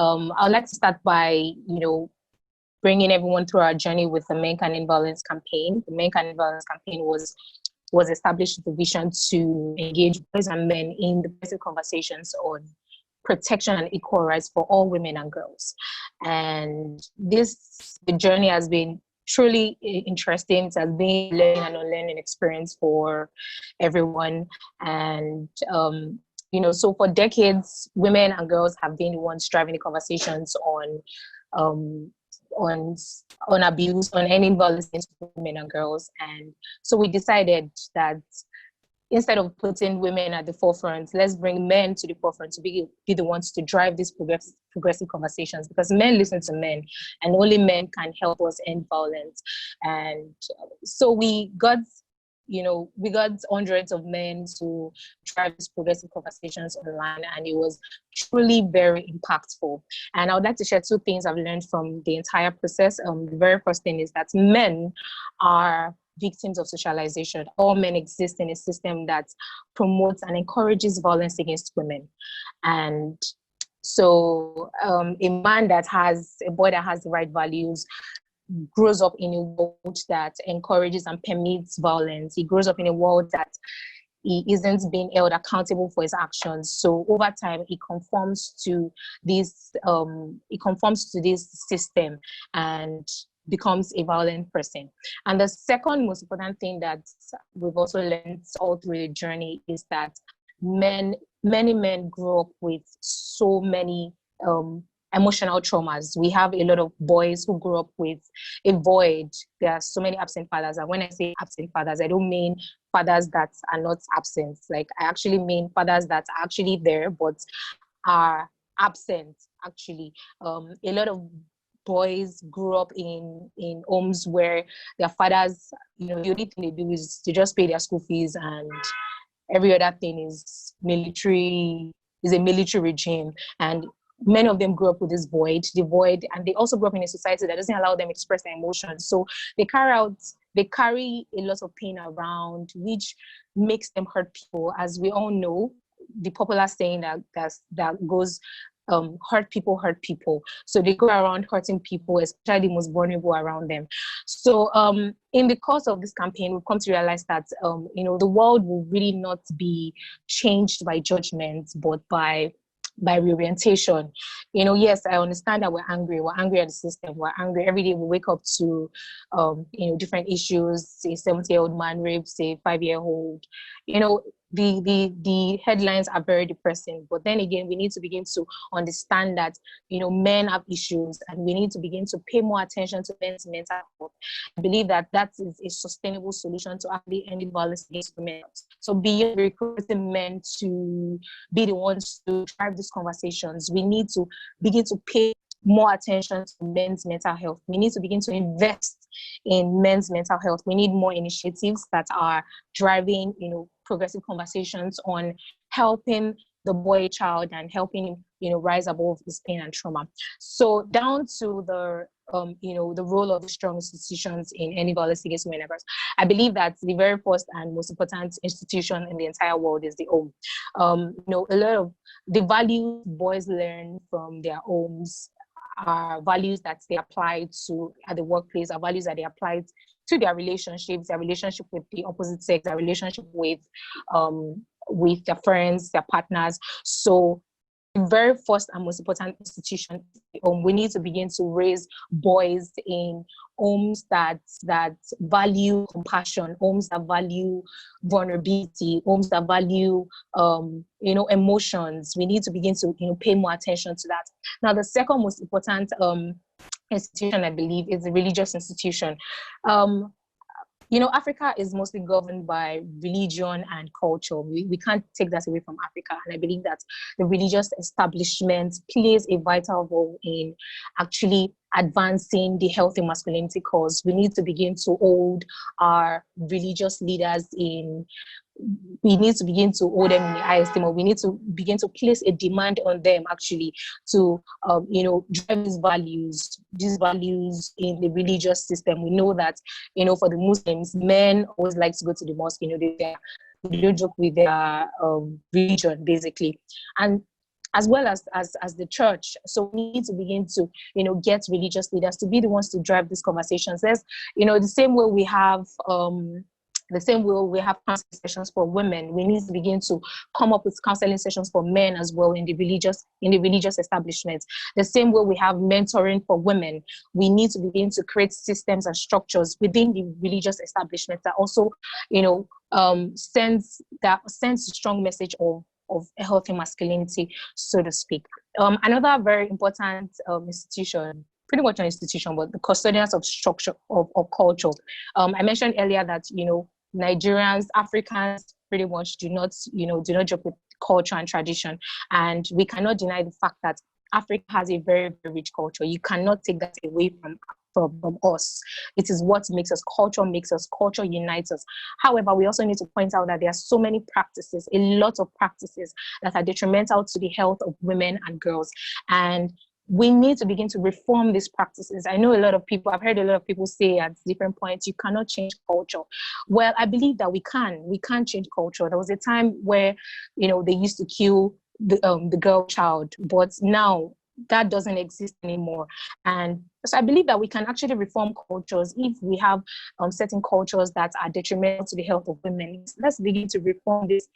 I'd like to start by, bringing everyone through our journey with the Men Can End Violence campaign. The Men Can End Violence campaign was established with the vision to engage boys and men in the basic conversations on protection and equal rights for all women and girls. And the journey has been truly interesting. It has been a learning and unlearning experience for everyone. And so for decades, women and girls have been the ones driving the conversations um, on abuse, on any violence against women and girls. And so we decided that instead of putting women at the forefront, let's bring men to the forefront to be the ones to drive these progressive conversations, because men listen to men and only men can help us end violence. And so we got hundreds of men to drive these progressive conversations online, and it was truly very impactful. And I would like to share two things I've learned from the entire process. The very first thing is that men are victims of socialization. All men exist in a system that promotes and encourages violence against women. And so a boy that has the right values grows up in a world that encourages and permits violence. He grows up in a world that he isn't being held accountable for his actions. So over time, he conforms to this system and becomes a violent person. And the second most important thing that we've also learned all through the journey is that many men grow up with so many emotional traumas. We have a lot of boys who grew up with a void. There are so many absent fathers. And when I say absent fathers, I don't mean fathers that are not absent. Like, I actually mean fathers that are actually there, but are absent, actually. A lot of boys grew up in homes where their fathers, the only thing they do is to just pay their school fees, and every other thing is a military regime. And many of them grew up with this void, and they also grew up in a society that doesn't allow them to express their emotions. So they carry a lot of pain around, which makes them hurt people. As we all know, the popular saying that goes, hurt people. So they go around hurting people, especially the most vulnerable around them. So in the course of this campaign, we've come to realize that the world will really not be changed by judgment, but by reorientation. Yes, I understand that we're angry at the system, we're angry every day. We wake up to different issues. A 70-year-old man rapes a 5-year-old. The headlines are very depressing, but then again, we need to begin to understand that men have issues, and we need to begin to pay more attention to men's mental health. I believe that is a sustainable solution to actually ending violence against women. So beyond recruiting men to be the ones to drive these conversations, we need to begin to pay more attention to men's mental health. We need to begin to invest in men's mental health. We need more initiatives that are driving, progressive conversations on helping the boy child and helping him, rise above his pain and trauma. So down to the role of strong institutions in any violence against women and girls. I believe that the very first and most important institution in the entire world is the home. A lot of the values boys learn from their homes are values that they apply to at the workplace, are values that they apply to their relationships, their relationship with the opposite sex, their relationship with their friends, their partners. So the very first and most important institution, we need to begin to raise boys in homes that value compassion, homes that value vulnerability, homes that value emotions. We need to begin to pay more attention to that. Now, the second most important institution, I believe, is the religious institution. Africa is mostly governed by religion and culture. We can't take that away from Africa. And I believe that the religious establishment plays a vital role in actually advancing the healthy masculinity cause. We need to begin to hold our religious leaders we need to begin to hold them in the high esteem, or we need to begin to place a demand on them actually to, drive these values in the religious system. We know that, for the Muslims, men always like to go to the mosque, they don't joke with their religion, basically. And as well as the church. So we need to begin to, get religious leaders to be the ones to drive these conversations. There's, the same way we have counseling sessions for women, we need to begin to come up with counseling sessions for men as well in the religious establishments. The same way we have mentoring for women, we need to begin to create systems and structures within the religious establishments that also, sends a strong message of a healthy masculinity, so to speak. Another very important institution, pretty much an institution, but the custodians of structure of culture. I mentioned earlier that Nigerians, Africans, pretty much do not joke with culture and tradition, and we cannot deny the fact that Africa has a very, very rich culture. You cannot take that away from us. It is what makes us. Culture unites us. However, we also need to point out that there are so many practices, a lot of practices that are detrimental to the health of women and girls. And we need to begin to reform these practices. I know I've heard a lot of people say at different points, you cannot change culture. Well, I believe that we can change culture. There was a time where, they used to kill the girl child, but now that doesn't exist anymore. And so I believe that we can actually reform cultures if we have certain cultures that are detrimental to the health of women. Let's begin to reform this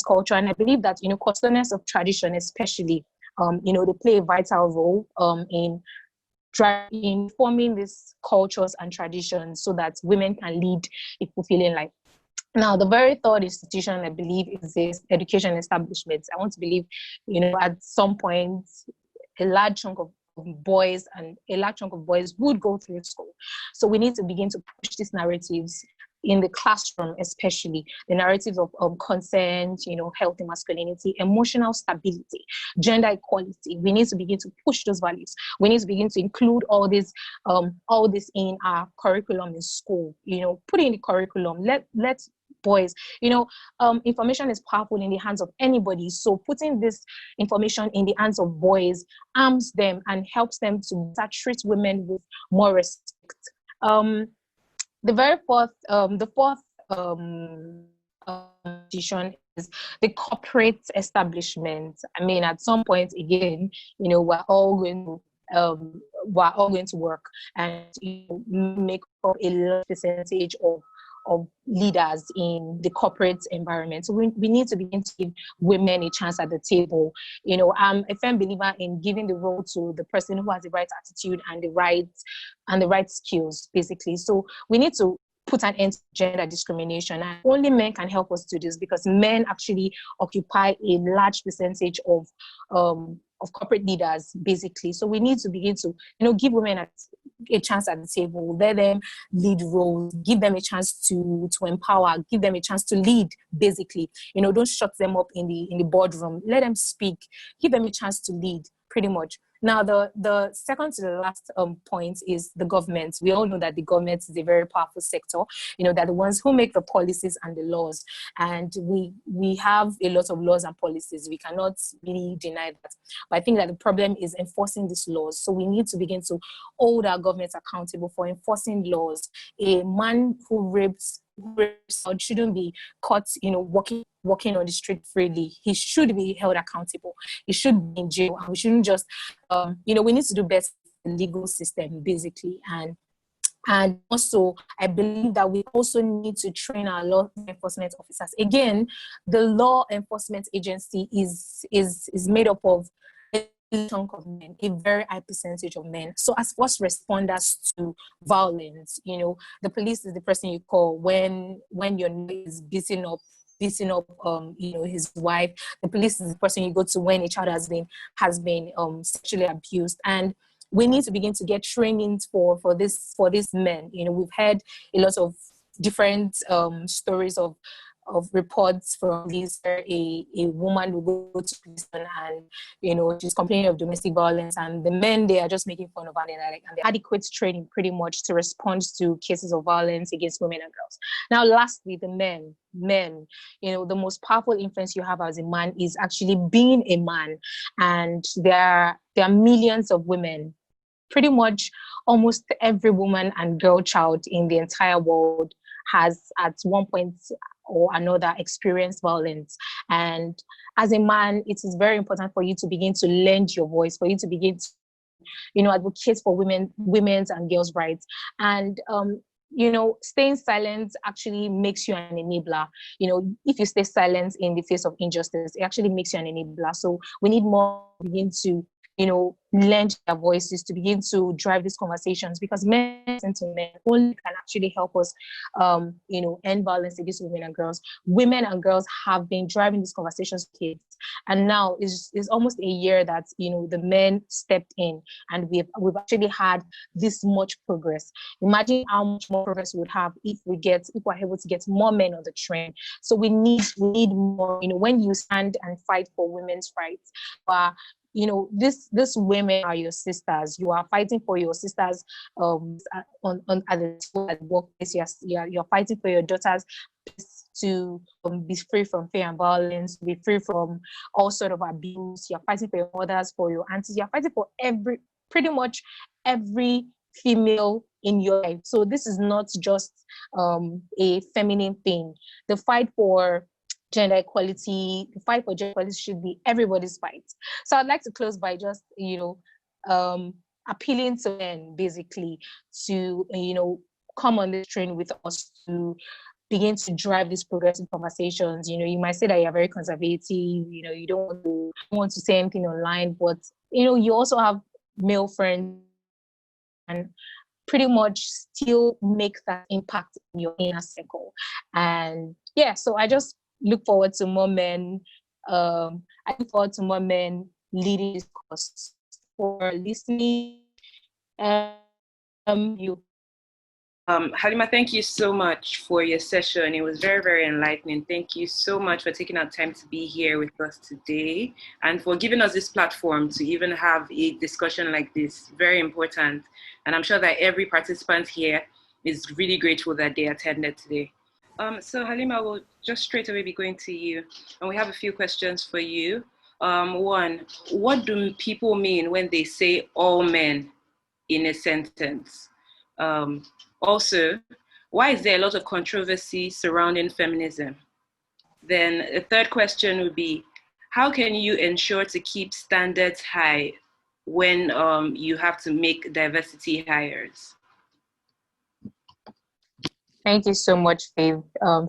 culture. And I believe that, custodians of tradition especially, they play a vital role in forming these cultures and traditions so that women can lead a fulfilling life. Now, the very third institution, I believe, is this education establishment. I want to believe, at some point, a large chunk of boys would go through school. So we need to begin to push these narratives in the classroom, especially the narratives of consent, healthy masculinity, emotional stability, gender equality. We need to begin to push those values. We need to begin to include all this in our curriculum in school. Put it in the curriculum. Let boys, information is powerful in the hands of anybody. So putting this information in the hands of boys arms them and helps them to treat women with more respect. The fourth institution is the corporate establishment. I mean, at some point, again, we're all going to work and make up a large percentage of leaders in the corporate environment. So we need to begin to give women a chance at the table. I'm a firm believer in giving the role to the person who has the right attitude and the right skills, basically. So we need to put an end to gender discrimination. And only men can help us do this because men actually occupy a large percentage of corporate leaders, basically. So we need to begin to, give women a chance at the table, let them lead roles, give them a chance to empower, give them a chance to lead, basically. Don't shut them up in the boardroom. Let them speak, give them a chance to lead, pretty much. Now, the second to the last point is the government. We all know that the government is a very powerful sector. They're the ones who make the policies and the laws. And we have a lot of laws and policies. We cannot really deny that. But I think that the problem is enforcing these laws. So we need to begin to hold our governments accountable for enforcing laws. A man who rapes out shouldn't be caught, walking on the street freely. He should be held accountable. He should be in jail, and we shouldn't just, we need to do best in the legal system, basically. And also, I believe that we also need to train our law enforcement officers. Again, the law enforcement agency is made up of a chunk of men, a very high percentage of men. So as first responders to violence, the police is the person you call when your neighbor is beating up his wife. The police is the person you go to when a child has been sexually abused. And we need to begin to get trainings for these men. We've heard a lot of different stories of reports from these where a woman will go to prison and she's complaining of domestic violence, and the men, they are just making fun of her, and the adequate training pretty much to respond to cases of violence against women and girls. Now, lastly, the men, the most powerful influence you have as a man is actually being a man. And there are millions of women, pretty much almost every woman and girl child in the entire world has at one point or another experience violence. And as a man, it is very important for you to begin to lend your voice, for you to begin to, advocate for women's and girls' rights. And staying silent actually makes you an enabler. If you stay silent in the face of injustice, it actually makes you an enabler. So we need more begin to lend their voices to begin to drive these conversations, because men and men only can actually help us, end violence against women and girls. Women and girls have been driving these conversations with kids, and now is almost a year that the men stepped in, and we've actually had this much progress. Imagine how much more progress we would have if we're able to get more men on the train. So we need more. When you stand and fight for women's rights, this women are your sisters. You are fighting for your sisters at the workplace. You're fighting for your daughters to be free from fear and violence, be free from all sort of abuse. You're fighting for your mothers, for your aunties. You're fighting for pretty much every female in your life. So this is not just a feminine thing. The fight for gender equality, the fight for gender equality should be everybody's fight. So I'd like to close by just, appealing to men basically to, come on this train with us to begin to drive these progressive conversations. You might say that you're very conservative, you don't want to say anything online, but, you also have male friends and pretty much still make that impact in your inner circle. And yeah, so I just look forward to more men. I look forward to more men leading this course. For listening. You. Halima, thank you so much for your session. It was very, very enlightening. Thank you so much for taking out time to be here with us today and for giving us this platform to even have a discussion like this. Very important. And I'm sure that every participant here is really grateful that they attended today. So Halima, we'll just straight away be going to you. And we have a few questions for you. One, what do people mean when they say all men in a sentence? Also, why is there a lot of controversy surrounding feminism? Then the third question would be, how can you ensure to keep standards high when you have to make diversity hires? Thank you so much, Faith.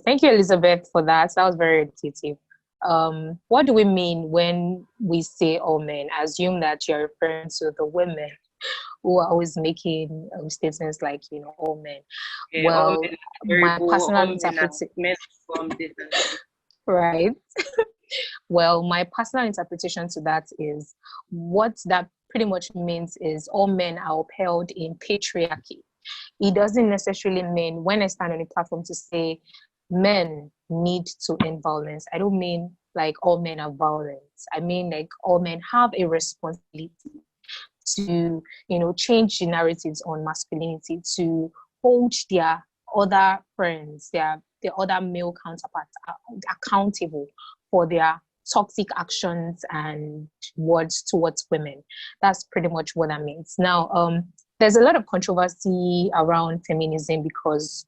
Thank you, Elizabeth, for that. That was very educative. What do we mean when we say all men? I assume that you're referring to the women who are always making statements like, all men. Yeah, well, all men my personal interpretation, right? Well, my personal interpretation to that is what that pretty much means is all men are upheld in patriarchy. It doesn't necessarily mean when I stand on a platform to say men need to end violence, I don't mean like all men are violent. I mean like all men have a responsibility to, change the narratives on masculinity, to hold their other friends, their other male counterparts accountable for their toxic actions and words towards women. That's pretty much what that means. Now, there's a lot of controversy around feminism because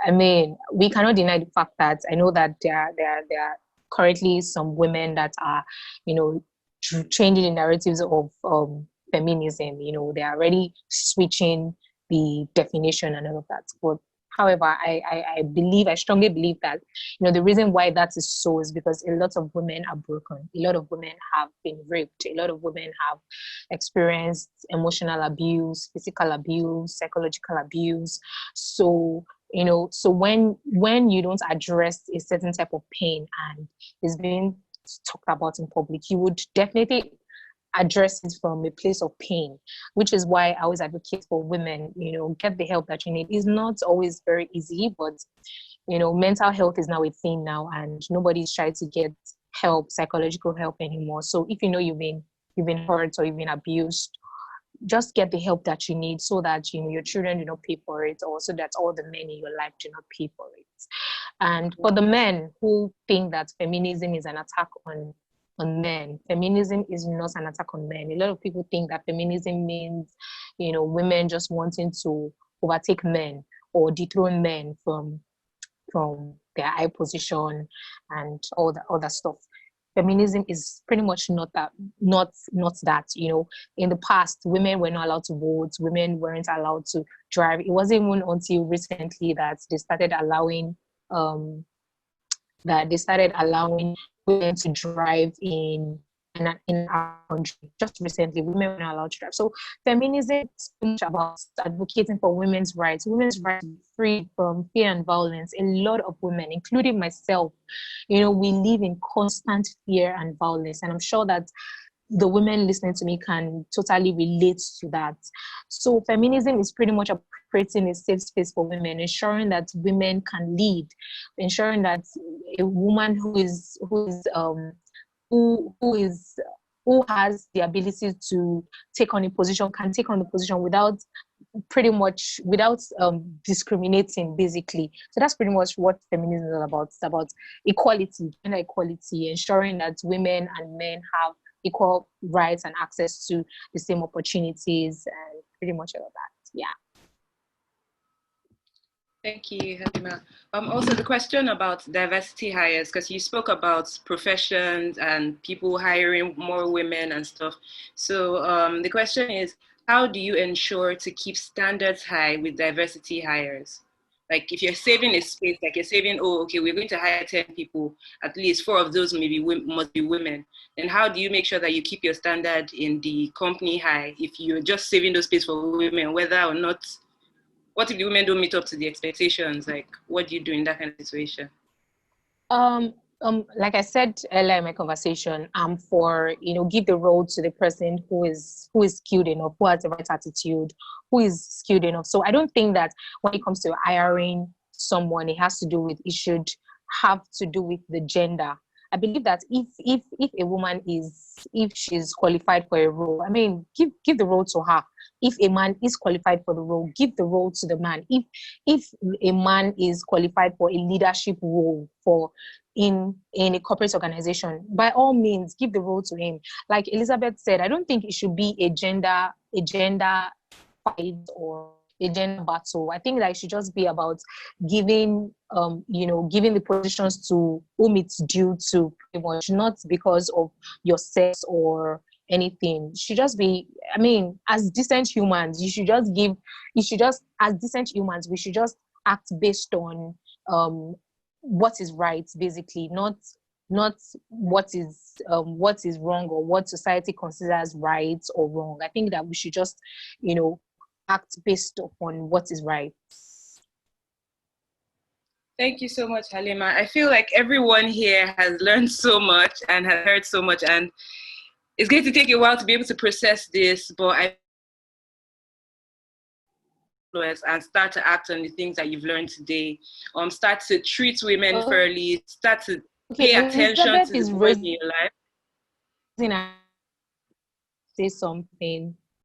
I mean, we cannot deny the fact that I know that there are currently some women that are, changing the narratives of feminism. They are already switching the definition and all of that. But however, I strongly believe that, the reason why that is so is because a lot of women are broken. A lot of women have been raped. A lot of women have experienced emotional abuse, physical abuse, psychological abuse. So, so when you don't address a certain type of pain and is being talked about in public, you would definitely address it from a place of pain, which is why I always advocate for women, get the help that you need. It's not always very easy, but, mental health is now a thing now, and nobody's trying to get help, psychological help anymore. So if you've been hurt or you've been abused, just get the help that you need so that, your children do not pay for it, or so that all the men in your life do not pay for it. And for the men who think that feminism is an attack on men, feminism is not an attack on men. A lot of people think that feminism means, women just wanting to overtake men. or dethrone men from their high position and all the other stuff. Feminism is pretty much not that. In the past, women were not allowed to vote, women weren't allowed to drive. It wasn't even until recently that they started allowing um, women to drive in our country. Just recently, women were not allowed to drive. So feminism is much about advocating for women's rights to be free from fear and violence. A lot of women, including myself, we live in constant fear and violence. And I'm sure that the women listening to me can totally relate to that. So feminism is pretty much creating a safe space for women, ensuring that women can lead, ensuring that a woman who has the ability to take on a position can take on the position without discriminating, basically. So that's pretty much what feminism is all about. It's about equality, gender equality, ensuring that women and men have equal rights and access to the same opportunities, and pretty much all of that. Yeah. Thank you, Halima. Also, the question about diversity hires, because you spoke about professions and people hiring more women and stuff. So the question is, how do you ensure to keep standards high with diversity hires? Like if you're saving a space, like you're saving, we're going to hire 10 people, at least 4 of those must be women. Then how do you make sure that you keep your standard in the company high if you're just saving those space for women, whether or not, what if the women don't meet up to the expectations? Like, what do you do in that kind of situation? Like I said earlier in my conversation, for give the role to the person who is skilled enough, who has the right attitude, who is skilled enough. So I don't think that when it comes to hiring someone, it should have to do with the gender. I believe that if a woman if she's qualified for a role, I mean, give the role to her. If a man is qualified for the role, give the role to the man. If a man is qualified for a leadership role in a corporate organization, by all means, give the role to him. Like Elizabeth said, I don't think it should be a gender fight or a gender battle. I think that it should just be about giving the positions to whom it's due to, pretty much, not because of your sex or anything. It should just be, I mean, as decent humans, we should just act based on what is right, basically, not what is wrong or what society considers right or wrong. I think that we should just, act based upon what is right. Thank you so much, Halima. I feel like everyone here has learned so much and has heard so much, and it's going to take a while to be able to process this, but I and start to act on the things that you've learned today. Start to treat women fairly, start to pay attention to the women in your life. Say something.